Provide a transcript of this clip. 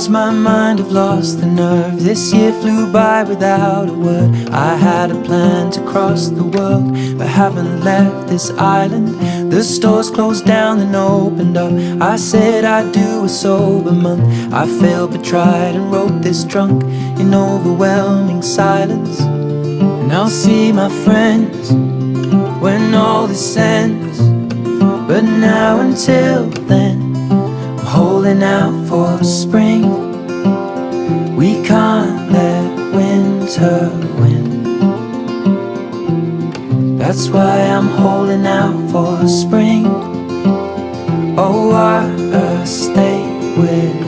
lose my mind, I've lost the nerve. This year flew by without a word. I had a plan to cross the world, but haven't left this island. The stores closed down and opened up. I said I'd do a sober month. I failed but tried and wrote this drunk in overwhelming silence. And I'll see my friends when all this ends, but now until then I'm holding out for spring. We can't let winter win. That's why I'm holding out for spring. Oh, stay with